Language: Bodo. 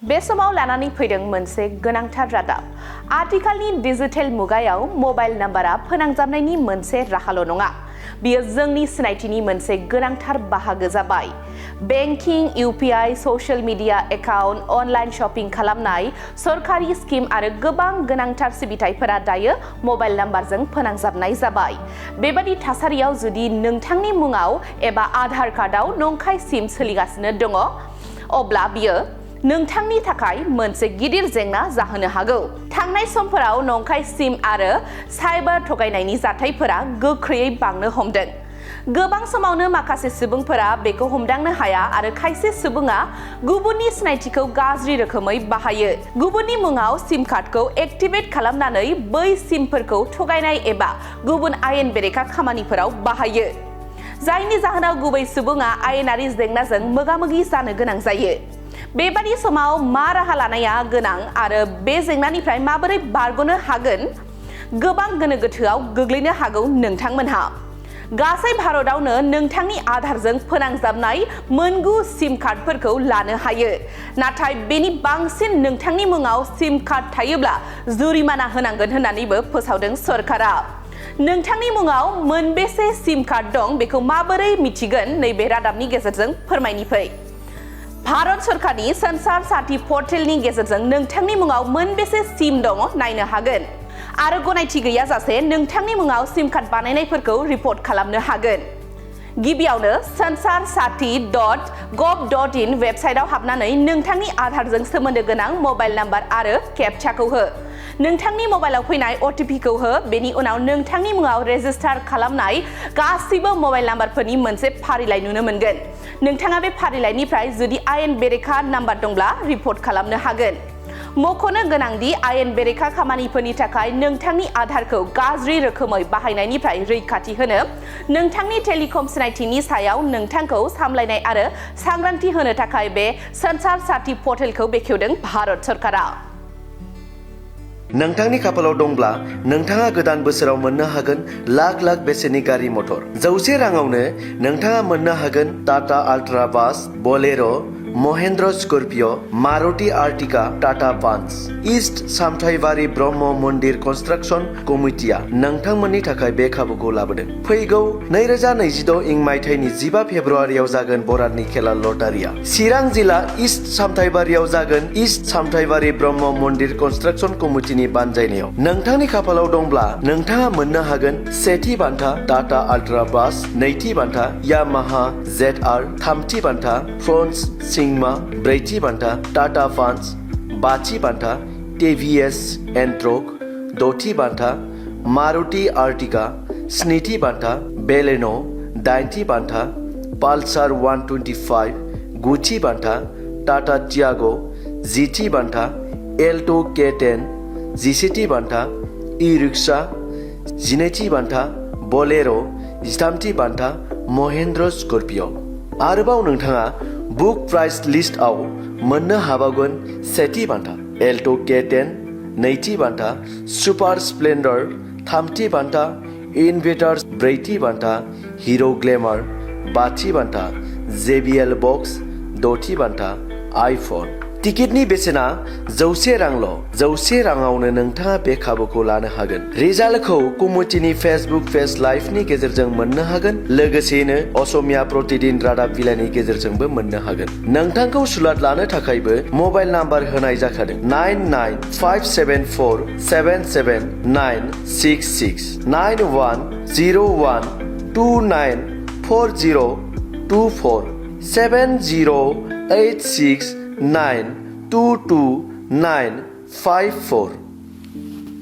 बे समाव लानानै फैदों मोनसे गोनांथार रादाब। आथिखालनि डिजिटेल मुगायाव मबाइल नाम्बारा फोनांजाबनायनि मोनसे राहाल' नङा, बियो जोंनि सिनायथिनि मोनसे गोनांथार बाहागो जाबाय। Banking, UPI, social media account, online shopping खालामनाय, सरकारि स्किम आरो गोबां गोनांथार सिबिथाइफोरा दायो मबाइल नाम्बारजों फोनांजाबनाय जाबाय। बेबादि थासारियाव जुदि नोंथांनि मुङाव एबा आधार कार्डआव नंखाय सिम सोलिगासिनो दङ, अब्ला बियो नोंथांनि थाखाय मोनसे गिदिर जेंना जाहोनो हागौ। थांनाय समफोराव नंखाय सिम आरो साइबार थगायनायनि जाथायफोरा गोख्रैयै बांनो हमदों। गोबां समावनो माखासे सुबुंफोरा बेखौ हमदांनो हाया आरो खायसे सुबुङा गुबुननि सिनायथिखौ गाज्रि रोखोमै बाहायो। गुबुननि मुङाव सिम कार्डखौ एक्टिभेट खालामनानै बै सिमफोरखौ थगायनाय एबा गुबुन आयेन बेरेखा खामानिफोराव बाहायो, जायनि जाहोनाव गुबै सुबुङा आयेनारि जेंनाजों मोगा-मोगि जानो गोनां जायो। बेबादि समाव मा राहा लानाया गोनां आरो बे जेंनानिफ्राय माबोरै बारग'नो हागोन? गोबां गोनो गोथोआव गोग्लैनो हागौ नोंथांमोनहा। गासै भारतआवनो नोंथांनि आधारजों फोनांजाबनाय मोनगु सिम कार्डफोरखौ लानो हायो, नाथाय बेनि बांसिन नोंथांनि मुङाव सिम कार्ड थायोब्ला जुरिमाना होनांगोन होननानैबो फोसावदों सरकारा। नोंथांनि मुङाव मोनबेसे सिम कार्ड दं बेखौ माबोरै मिथिगोन? नैबे रादाबनि गेजेरजों फोरमायनि फै। भारत सरकारनि संसार साथी पर्टेलनि गेजेरजों नोंथांनि मुङाव मोनबेसे सिम दङ नायनो हागोन आरो गनायथि गैयाजासे नोंथांनि मुङाव सिम कार्ड बानायनायफोरखौ रिपर्ट खालामनो हागोन। गिबियावनो sansarsathi.gov.in वेबसाइटआव हाबनानै नोंथांनि आधारजों सोमोन्दो गोनां मबाइल नाम्बार आरो केपचाखौ हो। नोंथांनि मबाइलाव फैनाय OTP-खौ हो। बेनि उनाव नोंथांनि मुङाव रेजिस्टार खालामनाय गासिबो मबाइल नाम्बारफोरनि मोनसे फारिलाइ नुनो मोनगोन। नोंथाङा बे फारिलाइनिफ्राय जुदि आयेन बेरेखा नाम्बार दंब्ला रिपर्ट खालामनो हागोन। मख'नो गोनांदि आयेन बेरेखा खामानिफोरनि थाखाय नोंथांनि आधारखौ गाज्रि रोखोमै बाहायनायनिफ्राय रैखाथि होनो नोंथांनि टेलिकम सिनायथिनि सायाव नोंथांखौ सामलायनाय आरो सांग्रांथि होनो थाखाय बे संसार साथी पर्टेलखौ बेखेवदों भारत सरकारा। नोंथांनि खाफालाव दंब्ला नोंथाङा गोदान बोसोराव मोननो हागोन लाख लाख बेसेननि गारि मटर। 100 राङावनो नोंथाङा मोननो हागोन Tata ultra bus, Bolero, Mahindra Scorpio', Maruti Ertiga, Tata Punch. East Samthaibari Brahma मन्दिर कनस्ट्राक्सन कमिटिया नोंथांमोननि थाखाय बे खाबुखौ लाबोदों। फैगौ 2026 इं मायथाइनि 15 फेब्रुआरियाव जागोन बरादनि खेला लटारिया। चिरां जिल्ला इस्ट सामथाइबारियाव जागोन इस्ट सामथाइबारि ब्रह्म मन्दिर कनस्ट्राक्सन कमिटिनि बानजायनायाव। नोंथांनि खाफालाव दंब्ला नोंथाङा मोननो हागोन सेथि बान्था टाटा अल्ट्रा बास, नैथि बान्था यामाहा ZR, थामथि बान्था फ्रन्स सिग्मा, ब्रैथि बान्था टाटा पान्च, बाथि बान्था TVS एन्ट्रक, द'थि बान्था मारुति आर्टिका, स्निथि बान्था बेलेनो, दाइनथि बान्था पालसार 125, गुथि बान्था टाटा टियागो, जिथि बान्था एल्टो K10, जिसेथि बान्था ई-रिक्शा, जिनैथि बान्था बोलेरो, जिथामथि बान्था महिन्द्र स्कर्पिय'। आरोबाव नोंथाङा बुक प्राइस लिस्टआव मोननो हाबावगोन सेथि बान्था एल्टो K10, नैथि बान्था सुपार स्प्लेन्डर, थामथि बान्था इनभेटार, ब्रैथि बान्था हिरो ग्लेमार, बाथि बान्था JBL बक्स, द'थि बान्था आइफन। टिकेटनि बेसेना 100 रांल'। 100 राङावनो नोंथाङा बे खाबुखौ लानो हागोन। रिजाल्टखौ कमिटिनि फेसबुक पेज लाइभनि गेजेरजों मोननो हागोन। लोगोसेयैनो असमिया प्रतिदिन रादाब बिलाइनि गेजेरजोंबो मोननो हागोन। नोंथांखौ सुलाद लानो थाखायबो मबाइल नाम्बार होनाय जाखादों 9957747966 9101294024 708692294